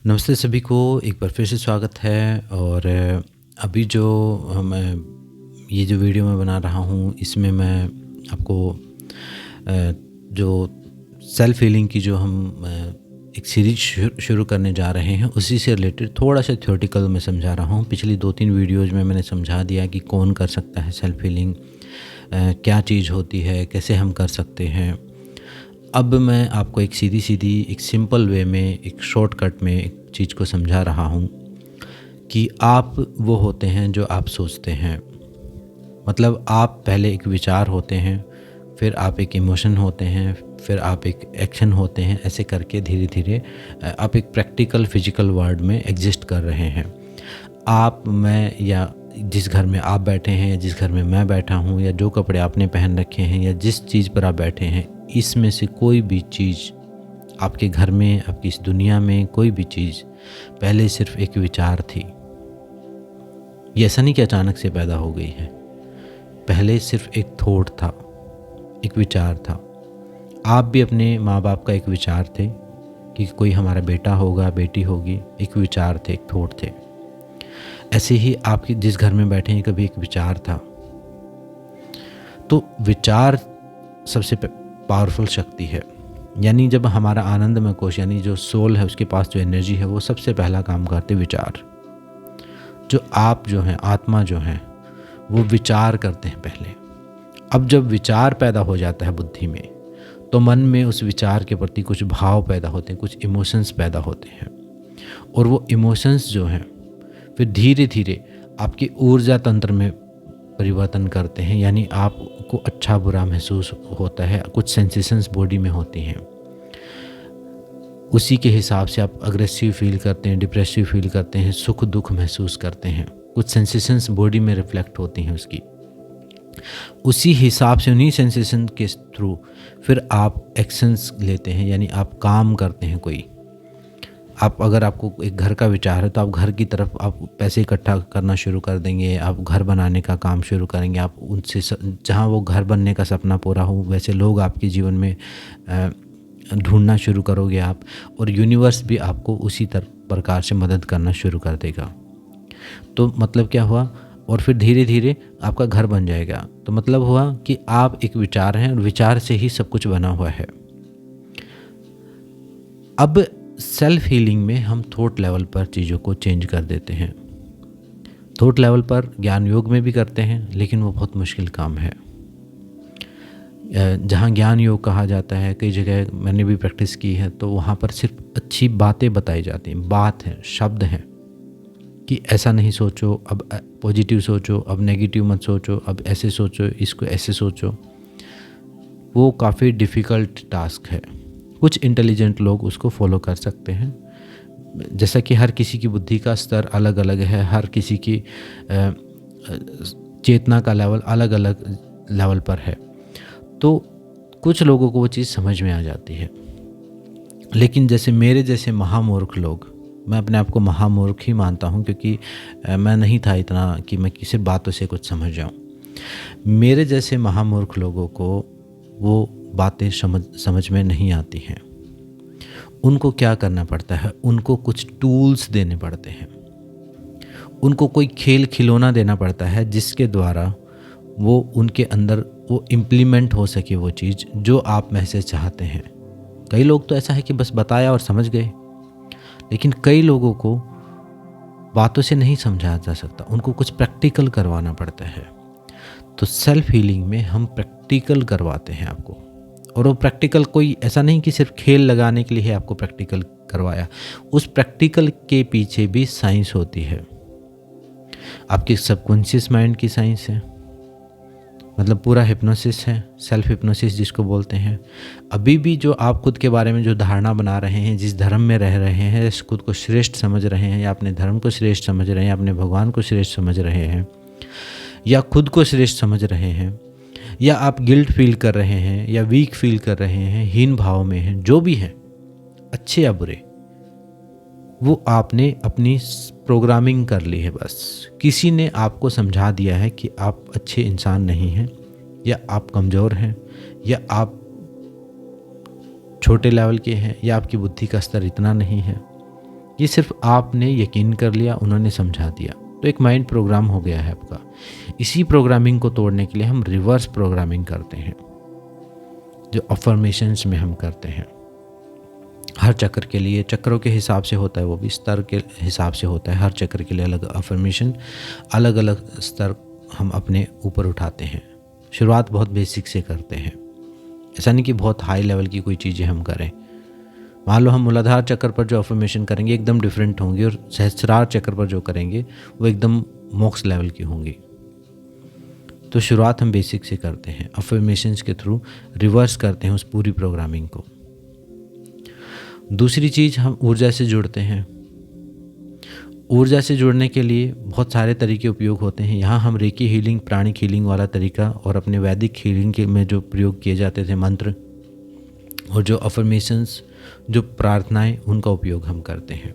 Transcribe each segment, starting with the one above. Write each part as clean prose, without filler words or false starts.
नमस्ते सभी को एक बार फिर से स्वागत है। और अभी जो मैं ये जो वीडियो मैं बना रहा हूँ इसमें मैं आपको जो सेल्फ हीलिंग की जो हम एक सीरीज शुरू करने जा रहे हैं उसी से रिलेटेड थोड़ा सा थ्योरेटिकल मैं समझा रहा हूँ। पिछली 2-3 वीडियोज़ में मैंने समझा दिया कि कौन कर सकता है सेल्फ हीलिंग, क्या चीज़ होती है, कैसे हम कर सकते हैं। अब मैं आपको एक सीधी एक सिंपल वे में, एक शॉर्टकट में एक चीज़ को समझा रहा हूँ कि आप वो होते हैं जो आप सोचते हैं। मतलब आप पहले एक विचार होते हैं, फिर आप एक इमोशन होते हैं, फिर आप एक एक्शन होते हैं। ऐसे करके धीरे धीरे आप एक प्रैक्टिकल फिजिकल वर्ल्ड में एग्जिस्ट कर रहे हैं। आप, मैं, या जिस घर में आप बैठे हैं या जिस घर में मैं बैठा हूँ, या जो कपड़े आपने पहन रखे हैं या जिस चीज़ पर आप बैठे हैं, इसमें से कोई भी चीज़ आपके घर में, आपकी इस दुनिया में कोई भी चीज़ पहले सिर्फ एक विचार थी। ये ऐसा नहीं कि अचानक से पैदा हो गई है। पहले सिर्फ एक थॉट था, एक विचार था। आप भी अपने माँ बाप का एक विचार थे कि कोई हमारा बेटा होगा, बेटी होगी। एक विचार थे, एक थॉट थे। ऐसे ही आपके जिस घर में बैठे हैं कभी एक विचार था। तो विचार सबसे पावरफुल शक्ति है। यानी जब हमारा आनंदमय कोश यानी जो सोल है उसके पास जो एनर्जी है वो सबसे पहला काम करते विचार। जो आप जो हैं, आत्मा जो है, वो विचार करते हैं पहले। अब जब विचार पैदा हो जाता है बुद्धि में, तो मन में उस विचार के प्रति कुछ भाव पैदा होते हैं, कुछ इमोशंस पैदा होते हैं। और वो इमोशंस जो हैं फिर धीरे धीरे आपकी ऊर्जा तंत्र में परिवर्तन करते हैं। यानी आपको अच्छा बुरा महसूस होता है, कुछ सेंसेशंस बॉडी में होती हैं। उसी के हिसाब से आप अग्रेसिव फील करते हैं, डिप्रेसिव फील करते हैं, सुख दुख महसूस करते हैं। कुछ सेंसेशंस बॉडी में रिफ्लेक्ट होती हैं उसकी। उसी हिसाब से उन्हीं सेंसेशन के थ्रू फिर आप एक्शंस लेते हैं, यानी आप काम करते हैं कोई। आप अगर आपको एक घर का विचार है तो आप घर की तरफ आप पैसे इकट्ठा करना शुरू कर देंगे, आप घर बनाने का काम शुरू करेंगे। आप उनसे जहाँ वो घर बनने का सपना पूरा हो वैसे लोग आपके जीवन में ढूंढना शुरू करोगे आप, और यूनिवर्स भी आपको उसी प्रकार से मदद करना शुरू कर देगा। तो मतलब क्या हुआ? और फिर धीरे धीरे आपका घर बन जाएगा। तो मतलब हुआ कि आप एक विचार हैं और विचार से ही सब कुछ बना हुआ है। अब सेल्फ हीलिंग में हम थॉट लेवल पर चीज़ों को चेंज कर देते हैं। थॉट लेवल पर ज्ञान योग में भी करते हैं, लेकिन वो बहुत मुश्किल काम है। जहाँ ज्ञान योग कहा जाता है, कई जगह मैंने भी प्रैक्टिस की है, तो वहाँ पर सिर्फ अच्छी बातें बताई जाती हैं। बात है, शब्द हैं कि ऐसा नहीं सोचो, अब पॉजिटिव सोचो, अब नेगेटिव मत सोचो, अब ऐसे सोचो, इसको ऐसे सोचो। वो काफ़ी डिफ़िकल्ट टास्क है। कुछ इंटेलिजेंट लोग उसको फॉलो कर सकते हैं। जैसा कि हर किसी की बुद्धि का स्तर अलग अलग है, हर किसी की चेतना का लेवल अलग अलग लेवल पर है। तो कुछ लोगों को वो चीज़ समझ में आ जाती है, लेकिन जैसे मेरे जैसे महामूर्ख लोग, मैं अपने आप को महामूर्ख ही मानता हूँ, क्योंकि मैं नहीं था इतना कि मैं किसी बातों से कुछ समझ जाऊँ। मेरे जैसे महामूर्ख लोगों को वो बातें समझ में नहीं आती हैं। उनको क्या करना पड़ता है? उनको कुछ टूल्स देने पड़ते हैं। उनको कोई खेल खिलौना देना पड़ता है जिसके द्वारा वो उनके अंदर वो इम्प्लीमेंट हो सके वो चीज़ जो आप में से चाहते हैं। कई लोग तो ऐसा है कि बस बताया और समझ गए, लेकिन कई लोगों को बातों से नहीं समझाया जा सकता, उनको कुछ प्रैक्टिकल करवाना पड़ता है। तो सेल्फ हीलिंग में हम प्रैक्टिकल करवाते हैं आपको। और वो प्रैक्टिकल कोई ऐसा नहीं कि सिर्फ खेल लगाने के लिए है आपको प्रैक्टिकल करवाया। उस प्रैक्टिकल के पीछे भी साइंस होती है। आपके सबकॉन्शियस माइंड की साइंस है, मतलब पूरा हिप्नोसिस है, सेल्फ हिप्नोसिस जिसको बोलते हैं। अभी भी जो आप खुद के बारे में जो धारणा बना रहे हैं, जिस धर्म में रह रहे हैं, खुद को श्रेष्ठ समझ रहे हैं, या अपने धर्म को श्रेष्ठ समझ रहे हैं, अपने भगवान को श्रेष्ठ समझ रहे हैं, या खुद को श्रेष्ठ समझ रहे हैं, या आप गिल्ट फील कर रहे हैं, या वीक फील कर रहे हैं, हीन भाव में हैं, जो भी हैं, अच्छे या बुरे, वो आपने अपनी प्रोग्रामिंग कर ली है। बस किसी ने आपको समझा दिया है कि आप अच्छे इंसान नहीं हैं, या आप कमज़ोर हैं, या आप छोटे लेवल के हैं, या आपकी बुद्धि का स्तर इतना नहीं है, ये सिर्फ आपने यकीन कर लिया, उन्होंने समझा दिया, तो एक माइंड प्रोग्राम हो गया है आपका। इसी प्रोग्रामिंग को तोड़ने के लिए हम रिवर्स प्रोग्रामिंग करते हैं, जो अफर्मेशंस में हम करते हैं। हर चक्र के लिए चक्रों के हिसाब से होता है, वो भी स्तर के हिसाब से होता है। हर चक्र के लिए अलग अफर्मेशन, अलग अलग स्तर हम अपने ऊपर उठाते हैं। शुरुआत बहुत बेसिक से करते हैं, ऐसा नहीं कि बहुत हाई लेवल की कोई चीज़ें हम करें। मान लो हम मूलाधार चक्र पर जो अफर्मेशन करेंगे एकदम डिफरेंट होंगी, और सहस्त्रार चक्र पर जो करेंगे वो एकदम मोक्ष लेवल की होंगी। तो शुरुआत हम बेसिक से करते हैं, अफर्मेशंस के थ्रू रिवर्स करते हैं उस पूरी प्रोग्रामिंग को। दूसरी चीज़, हम ऊर्जा से जुड़ते हैं। ऊर्जा से जुड़ने के लिए बहुत सारे तरीके उपयोग होते हैं। यहाँ हम रेकी हीलिंग, प्राणिक हीलिंग वाला तरीका और अपने वैदिक हीलिंग के में जो प्रयोग किए जाते थे मंत्र और जो अफर्मेशंस, जो प्रार्थनाएं, उनका उपयोग हम करते हैं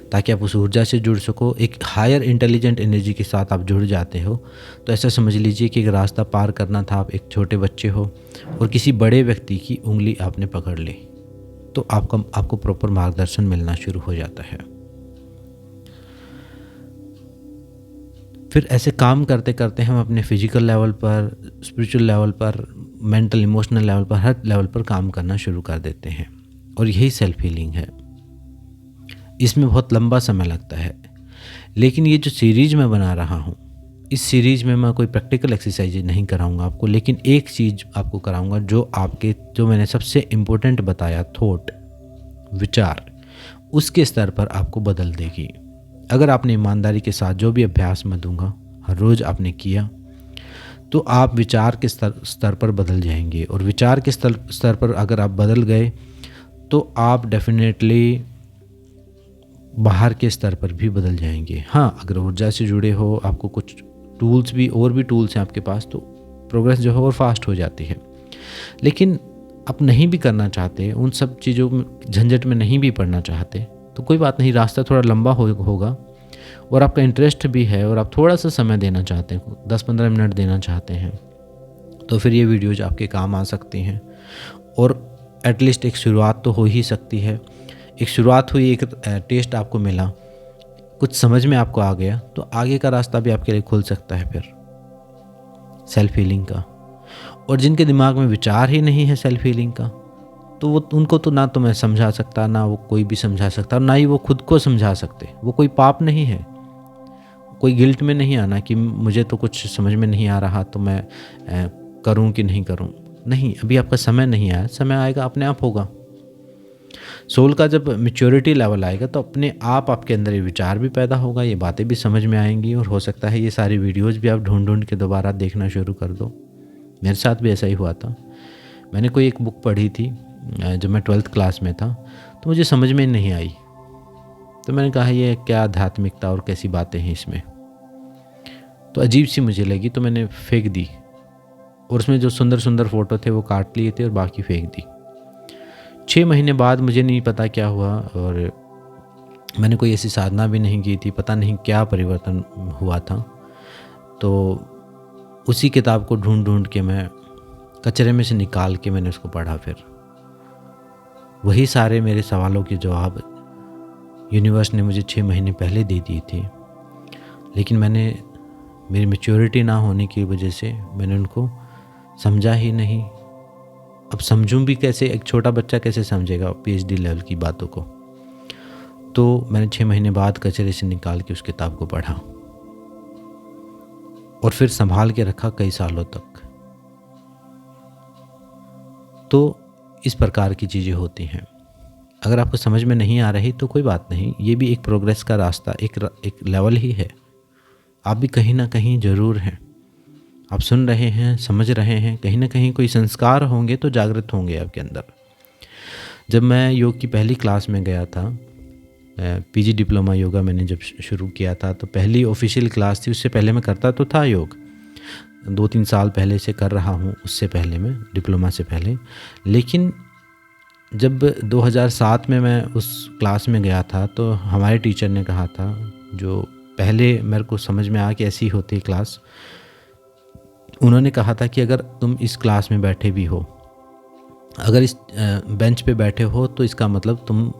ताकि आप उस ऊर्जा से जुड़ सको। एक हायर इंटेलिजेंट एनर्जी के साथ आप जुड़ जाते हो। तो ऐसा समझ लीजिए कि एक रास्ता पार करना था, आप एक छोटे बच्चे हो और किसी बड़े व्यक्ति की उंगली आपने पकड़ ली, तो आपको प्रॉपर मार्गदर्शन मिलना शुरू हो जाता है। फिर ऐसे काम करते करते हम अपने फिजिकल लेवल पर, स्पिरिचुअल लेवल पर, मेंटल इमोशनल लेवल पर, हर लेवल पर काम करना शुरू कर देते हैं। और यही सेल्फ हीलिंग है। इसमें बहुत लंबा समय लगता है, लेकिन ये जो सीरीज मैं बना रहा हूँ, इस सीरीज में मैं कोई प्रैक्टिकल एक्सरसाइज नहीं कराऊंगा आपको, लेकिन एक चीज़ आपको कराऊंगा जो मैंने सबसे इम्पोर्टेंट बताया, थॉट, विचार, उसके स्तर पर आपको बदल देगी। अगर आपने ईमानदारी के साथ जो भी अभ्यास मैं दूंगा हर रोज़ आपने किया, तो आप विचार के स्तर पर बदल जाएंगे। और विचार के स्तर पर अगर आप बदल गए तो आप डेफिनेटली बाहर के स्तर पर भी बदल जाएंगे। हाँ, अगर ऊर्जा से जुड़े हो, आपको कुछ टूल्स भी, और भी टूल्स हैं आपके पास, तो प्रोग्रेस जो है और फास्ट हो जाती है। लेकिन आप नहीं भी करना चाहते, उन सब चीज़ों में झंझट में नहीं भी पड़ना चाहते, तो कोई बात नहीं, रास्ता थोड़ा लंबा होगा और आपका इंटरेस्ट भी है और आप थोड़ा सा समय देना चाहते हैं, 10-15 मिनट देना चाहते हैं, तो फिर ये वीडियोज आपके काम आ सकती हैं। और एटलीस्ट एक शुरुआत तो हो ही सकती है। एक शुरुआत हुई, एक टेस्ट आपको मिला, कुछ समझ में आपको आ गया, तो आगे का रास्ता भी आपके लिए खुल सकता है फिर सेल्फ हीलिंग का। और जिनके दिमाग में विचार ही नहीं है सेल्फ हीलिंग का, तो वो उनको तो ना तो मैं समझा सकता, ना वो कोई भी समझा सकता, ना ही वो खुद को समझा सकते। वो कोई पाप नहीं है, कोई गिल्ट में नहीं आना कि मुझे तो कुछ समझ में नहीं आ रहा तो मैं करूं कि नहीं करूं। नहीं, अभी आपका समय नहीं आया, समय आएगा, अपने आप होगा। सोल का जब मैच्योरिटी लेवल आएगा तो अपने आप आपके अंदर ये विचार भी पैदा होगा, ये बातें भी समझ में आएंगी, और हो सकता है ये सारी वीडियोज़ भी आप ढूंढ के दोबारा देखना शुरू कर दो। मेरे साथ भी ऐसा ही हुआ था। मैंने कोई एक बुक पढ़ी थी जब मैं 12th क्लास में था, तो मुझे समझ में नहीं आई। तो मैंने कहा ये क्या आध्यात्मिकता और कैसी बातें हैं इसमें, तो अजीब सी मुझे लगी, तो मैंने फेंक दी। और उसमें जो सुंदर सुंदर फ़ोटो थे वो काट लिए थे और बाकी फेंक दी। 6 महीने बाद मुझे नहीं पता क्या हुआ, और मैंने कोई ऐसी साधना भी नहीं की थी, पता नहीं क्या परिवर्तन हुआ था। तो उसी किताब को ढूंढ के मैं कचरे में से निकाल के मैंने उसको पढ़ा। फिर वही सारे मेरे सवालों के जवाब यूनिवर्स ने मुझे 6 महीने पहले दे दिए थे, लेकिन मेरी मैच्योरिटी ना होने की वजह से मैंने उनको समझा ही नहीं। अब समझूं भी कैसे, एक छोटा बच्चा कैसे समझेगा PhD लेवल की बातों को। तो मैंने 6 महीने बाद कचरे से निकाल के उस किताब को पढ़ा और फिर संभाल के रखा कई सालों तक। तो इस प्रकार की चीज़ें होती हैं। अगर आपको समझ में नहीं आ रही तो कोई बात नहीं, ये भी एक प्रोग्रेस का रास्ता, एक लेवल ही है। आप भी कहीं ना कहीं ज़रूर हैं, आप सुन रहे हैं, समझ रहे हैं, कहीं ना कहीं कोई संस्कार होंगे तो जागृत होंगे आपके अंदर। जब मैं योग की पहली क्लास में गया था, PG डिप्लोमा योगा मैंने जब शुरू किया था, तो पहली ऑफिशियल क्लास थी। उससे पहले मैं करता तो था योग, 2-3 साल पहले से कर रहा हूँ, उससे पहले मैं डिप्लोमा से पहले। लेकिन जब 2007 में मैं उस क्लास में गया था, तो हमारे टीचर ने कहा था, जो पहले मेरे को समझ में आया कि ऐसी होती है क्लास, उन्होंने कहा था कि अगर तुम इस क्लास में बैठे भी हो, अगर इस बेंच पे बैठे हो, तो इसका मतलब तुम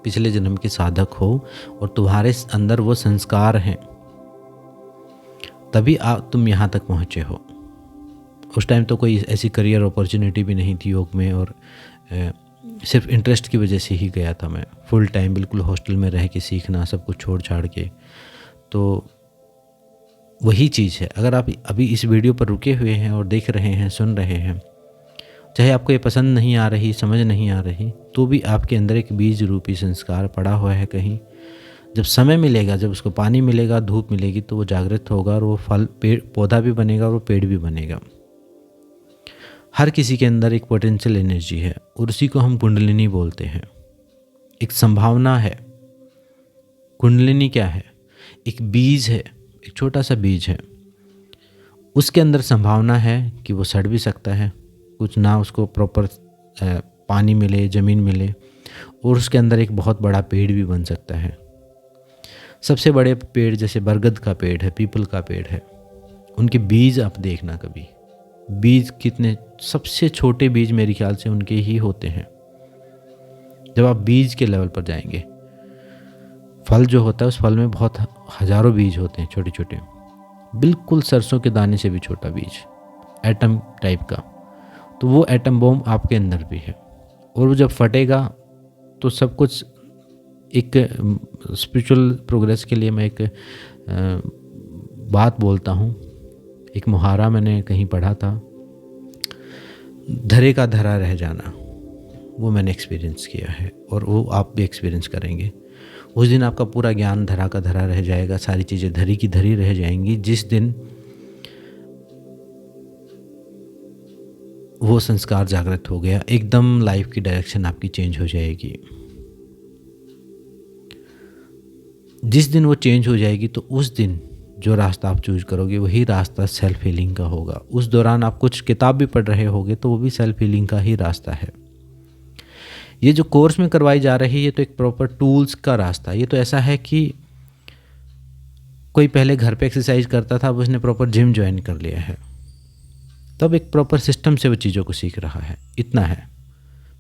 पिछले जन्म के साधक हो और तुम्हारे अंदर वो संस्कार हैं, तभी तुम यहाँ तक पहुँचे हो। उस टाइम तो कोई ऐसी करियर अपॉर्चुनिटी भी नहीं थी योग में, और सिर्फ इंटरेस्ट की वजह से ही गया था मैं। फुल टाइम बिल्कुल हॉस्टल में रह के सीखना, सब कुछ छोड़ छाड़ के। तो वही चीज़ है, अगर आप अभी इस वीडियो पर रुके हुए हैं और देख रहे हैं, सुन रहे हैं, चाहे आपको ये पसंद नहीं आ रही, समझ नहीं आ रही, तो भी आपके अंदर एक बीज रूपी संस्कार पड़ा हुआ है कहीं। जब समय मिलेगा, जब उसको पानी मिलेगा, धूप मिलेगी, तो वो जागृत होगा और वो फल पेड़ पौधा भी बनेगा और वो पेड़ भी बनेगा। हर किसी के अंदर एक पोटेंशियल एनर्जी है और उसी को हम कुंडलिनी बोलते हैं। एक संभावना है। कुंडलिनी क्या है? एक बीज है, एक छोटा सा बीज है। उसके अंदर संभावना है कि वो सड़ भी सकता है, कुछ ना उसको प्रॉपर पानी मिले, ज़मीन मिले, और उसके अंदर एक बहुत बड़ा पेड़ भी बन सकता है। सबसे बड़े पेड़ जैसे बरगद का पेड़ है, पीपल का पेड़ है, उनके बीज आप देखना कभी। बीज कितने, सबसे छोटे बीज मेरे ख्याल से उनके ही होते हैं। जब आप बीज के लेवल पर जाएंगे, फल जो होता है उस फल में बहुत हज़ारों बीज होते हैं, छोटे छोटे, बिल्कुल सरसों के दाने से भी छोटा बीज, एटम टाइप का। तो वो एटम बॉम्ब आपके अंदर भी है, और वो जब फटेगा तो सब कुछ। एक स्पिरिचुअल प्रोग्रेस के लिए मैं एक बात बोलता हूँ। एक मुहावरा मैंने कहीं पढ़ा था, धरे का धरा रह जाना। वो मैंने एक्सपीरियंस किया है और वो आप भी एक्सपीरियंस करेंगे। उस दिन आपका पूरा ज्ञान धरा का धरा रह जाएगा, सारी चीज़ें धरी की धरी रह जाएंगी। जिस दिन वो संस्कार जागृत हो गया, एकदम लाइफ की डायरेक्शन आपकी चेंज हो जाएगी। जिस दिन वो चेंज हो जाएगी तो उस दिन जो रास्ता आप चूज करोगे वही रास्ता सेल्फ हीलिंग का होगा। उस दौरान आप कुछ किताब भी पढ़ रहे होगे तो वो भी सेल्फ हीलिंग का ही रास्ता है। ये जो कोर्स में करवाई जा रही है ये तो एक प्रॉपर टूल्स का रास्ता। ये तो ऐसा है कि कोई पहले घर पे एक्सरसाइज करता था, अब उसने प्रॉपर जिम ज्वाइन कर लिया है, तब एक प्रॉपर सिस्टम से वो चीज़ों को सीख रहा है। इतना है।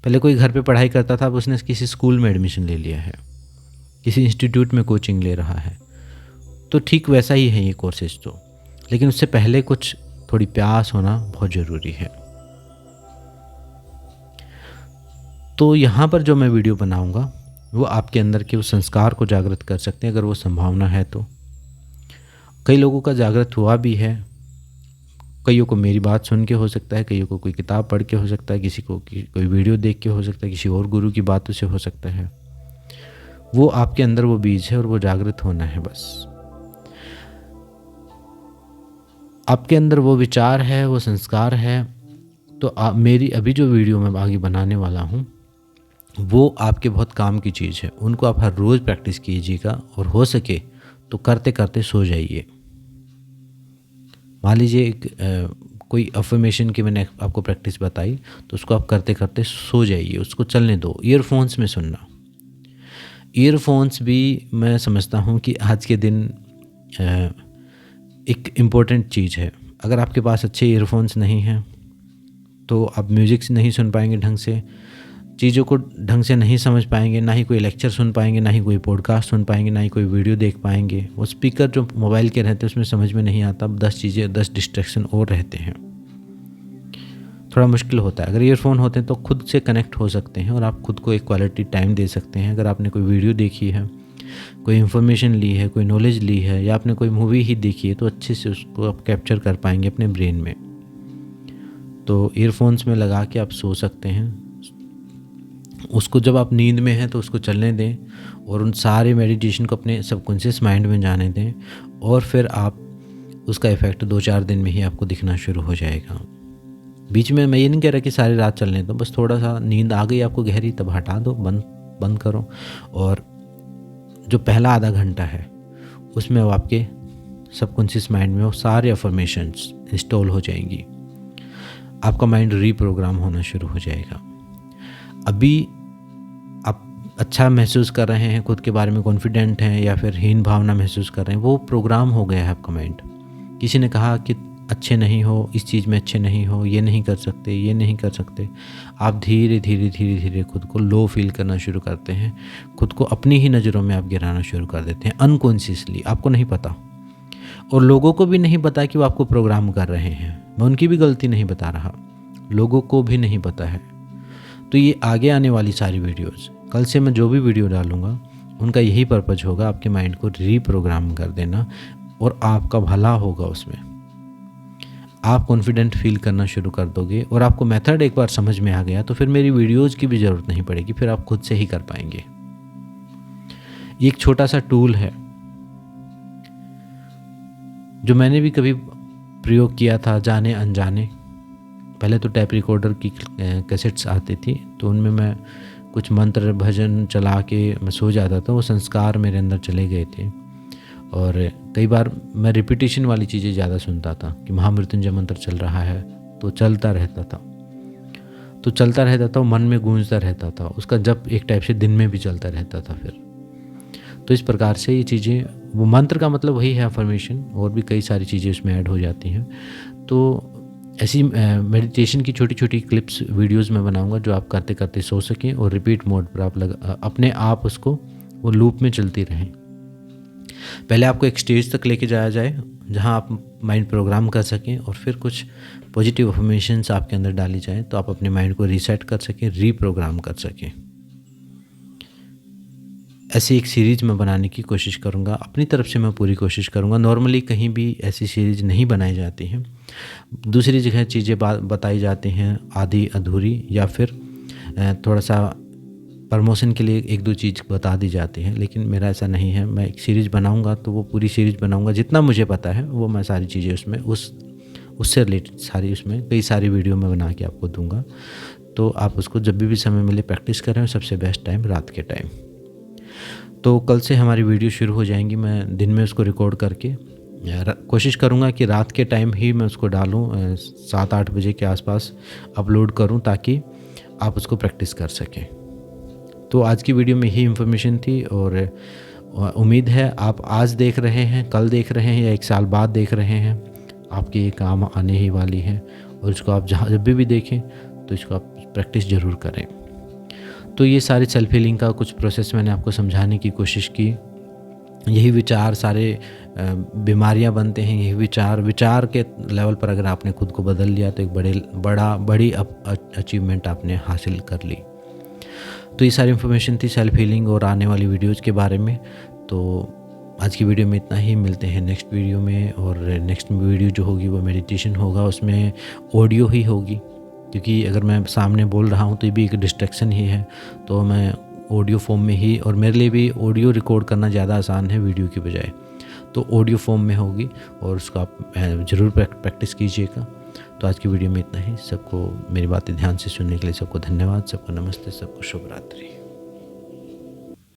पहले कोई घर पे पढ़ाई करता था, अब उसने किसी स्कूल में एडमिशन ले लिया है, किसी इंस्टीट्यूट में कोचिंग ले रहा है। तो ठीक वैसा ही है ये कोर्सेज तो, लेकिन उससे पहले कुछ थोड़ी प्यास होना बहुत ज़रूरी है। तो यहाँ पर जो मैं वीडियो बनाऊँगा वो आपके अंदर के उस संस्कार को जागृत कर सकते हैं, अगर वो संभावना है तो। कई लोगों का जागृत हुआ भी है, कईयों को मेरी बात सुन के हो सकता है, कईयों को कोई किताब पढ़ के हो सकता है, किसी को कोई वीडियो देख के हो सकता है, किसी और गुरु की बातों से हो सकता है। वो आपके अंदर वो बीज है और वो जागृत होना है बस। आपके अंदर वो विचार है, वो संस्कार है। तो मेरी अभी जो वीडियो मैं आगे बनाने वाला हूँ वो आपके बहुत काम की चीज़ है। उनको आप हर रोज़ प्रैक्टिस कीजिएगा और हो सके तो करते करते सो जाइए। मान लीजिए कोई अफर्मेशन की मैंने आपको प्रैक्टिस बताई, तो उसको आप करते करते सो जाइए, उसको चलने दो। ईयरफोन्स में सुनना। ईयरफोन्स भी मैं समझता हूँ कि आज के दिन एक इम्पोर्टेंट चीज़ है। अगर आपके पास अच्छे ईयरफोन्स नहीं हैं तो आप म्यूज़िक नहीं सुन पाएंगे ढंग से, चीज़ों को ढंग से नहीं समझ पाएंगे, ना ही कोई लेक्चर सुन पाएंगे, ना ही कोई पॉडकास्ट सुन पाएंगे, ना ही कोई वीडियो देख पाएंगे। वो स्पीकर जो मोबाइल के रहते हैं उसमें समझ में नहीं आता, 10 चीज़ें 10 डिस्ट्रैक्शन और रहते हैं, थोड़ा मुश्किल होता है। अगर ईयरफोन होते हैं तो खुद से कनेक्ट हो सकते हैं और आप खुद को एक क्वालिटी टाइम दे सकते हैं। अगर आपने कोई वीडियो देखी है, कोई इन्फॉर्मेशन ली है, कोई नॉलेज ली है, या आपने कोई मूवी ही देखी है, तो अच्छे से उसको आप कैप्चर कर पाएंगे अपने ब्रेन में। तो ईयरफोन्स में लगा के आप सो सकते हैं। उसको जब आप नींद में हैं तो उसको चलने दें और उन सारे मेडिटेशन को अपने सबकॉन्शियस माइंड में जाने दें, और फिर आप उसका इफ़ेक्ट 2-4 दिन में ही आपको दिखना शुरू हो जाएगा। बीच में मैं ये नहीं कह रहा कि सारी रात चलने दो, बस थोड़ा सा नींद आ गई आपको गहरी, तब हटा दो, बंद करो, और जो पहला आधा घंटा है उसमें वो आपके सबकॉन्शियस माइंड में वो सारे अफर्मेशंस इंस्टॉल हो जाएंगी। आपका माइंड रीप्रोग्राम होना शुरू हो जाएगा। अभी आप अच्छा महसूस कर रहे हैं, खुद के बारे में कॉन्फिडेंट हैं, या फिर हीन भावना महसूस कर रहे हैं, वो प्रोग्राम हो गया है आपका माइंड। किसी ने कहा कि अच्छे नहीं हो, इस चीज़ में अच्छे नहीं हो, ये नहीं कर सकते, ये नहीं कर सकते, आप धीरे धीरे धीरे धीरे खुद को लो फील करना शुरू करते हैं। खुद को अपनी ही नज़रों में आप गिराना शुरू कर देते हैं अनकॉन्शियसली, आपको नहीं पता। और लोगों को भी नहीं पता कि वो आपको प्रोग्राम कर रहे हैं। मैं उनकी भी गलती नहीं बता रहा, लोगों को भी नहीं पता है। तो ये आगे आने वाली सारी वीडियोस, कल से मैं जो भी वीडियो डालूँगा उनका यही पर्पज़ होगा, आपके माइंड को रीप्रोग्राम कर देना, और आपका भला होगा उसमें। आप कॉन्फिडेंट फील करना शुरू कर दोगे, और आपको मेथड एक बार समझ में आ गया तो फिर मेरी वीडियोज़ की भी ज़रूरत नहीं पड़ेगी, फिर आप खुद से ही कर पाएंगे। ये एक छोटा सा टूल है जो मैंने भी कभी प्रयोग किया था जाने अनजाने। पहले तो टैप रिकॉर्डर की कैसेट्स आती थी, तो उनमें मैं कुछ मंत्र भजन चला के मैं सो जाता था, वो संस्कार मेरे अंदर चले गए थे। और कई बार मैं रिपीटिशन वाली चीज़ें ज़्यादा सुनता था कि महामृत्युंजय मंत्र चल रहा है, तो चलता रहता था, मन में गूंजता रहता था, उसका जब एक टाइप से दिन में भी चलता रहता था फिर। तो इस प्रकार से ये चीज़ें, वो मंत्र का मतलब वही है अफर्मेशन, और भी कई सारी चीज़ें उसमें ऐड हो जाती हैं। तो ऐसी मेडिटेशन की छोटी छोटी क्लिप्स वीडियोस में बनाऊंगा जो आप करते करते सो सकें, और रिपीट मोड पर आप अपने आप उसको वो लूप में चलती रहें। पहले आपको एक स्टेज तक लेके जाया जाए जहां आप माइंड प्रोग्राम कर सकें, और फिर कुछ पॉजिटिव अफर्मेशंस आपके अंदर डाली जाएं तो आप अपने माइंड को रीसेट कर सकें, रीप्रोग्राम कर सकें। ऐसी एक सीरीज़ मैं बनाने की कोशिश करूँगा, अपनी तरफ से मैं पूरी कोशिश करूँगा। नॉर्मली कहीं भी ऐसी सीरीज़ नहीं बनाई जाती हैं, दूसरी जगह चीज़ें बताई जाती हैं आधी अधूरी, या फिर थोड़ा सा प्रमोशन के लिए एक दो चीज़ बता दी जाती है। लेकिन मेरा ऐसा नहीं है, मैं एक सीरीज़ बनाऊँगा तो वो पूरी सीरीज़ बनाऊँगा, जितना मुझे पता है वो मैं सारी चीज़ें उसमें उससे रिलेटेड सारी, उसमें कई सारी वीडियो मैं बना के आपको दूँगा। तो आप उसको जब भी समय मिले प्रैक्टिस करें, सबसे बेस्ट टाइम रात के टाइम। तो कल से हमारी वीडियो शुरू हो जाएंगी, मैं दिन में उसको रिकॉर्ड करके कोशिश करूँगा कि रात के टाइम ही मैं उसको डालूँ, 7-8 बजे के आसपास अपलोड करूँ, ताकि आप उसको प्रैक्टिस कर सकें। तो आज की वीडियो में ही इन्फॉर्मेशन थी, और उम्मीद है आप आज देख रहे हैं, कल देख रहे हैं, या 1 साल बाद देख रहे हैं, आपके ये काम आने ही वाली है। और इसको आप जब भी देखें तो इसको आप प्रैक्टिस ज़रूर करें। तो ये सारे सेल्फ हीलिंग का कुछ प्रोसेस मैंने आपको समझाने की कोशिश की। यही विचार सारे बीमारियां बनते हैं, यही विचार के लेवल पर अगर आपने खुद को बदल लिया तो एक बड़ी अचीवमेंट आपने हासिल कर ली। तो ये सारी इन्फॉर्मेशन थी सेल्फ हीलिंग और आने वाली वीडियोज़ के बारे में। तो आज की वीडियो में इतना ही, मिलते हैं नेक्स्ट वीडियो में। और नेक्स्ट वीडियो जो होगी वो मेडिटेशन होगा, उसमें ऑडियो ही होगी, क्योंकि अगर मैं सामने बोल रहा हूँ तो ये भी एक डिस्ट्रैक्शन ही है। तो मैं ऑडियो फॉर्म में ही, और मेरे लिए भी ऑडियो रिकॉर्ड करना ज़्यादा आसान है वीडियो की बजाय, तो ऑडियो फॉर्म में होगी, और उसको आप ज़रूर प्रैक्टिस कीजिएगा। तो आज की वीडियो में इतना ही। सबको मेरी बातें ध्यान से सुनने के लिए सबको धन्यवाद, सबको नमस्ते, सबको शुभ रात्रि।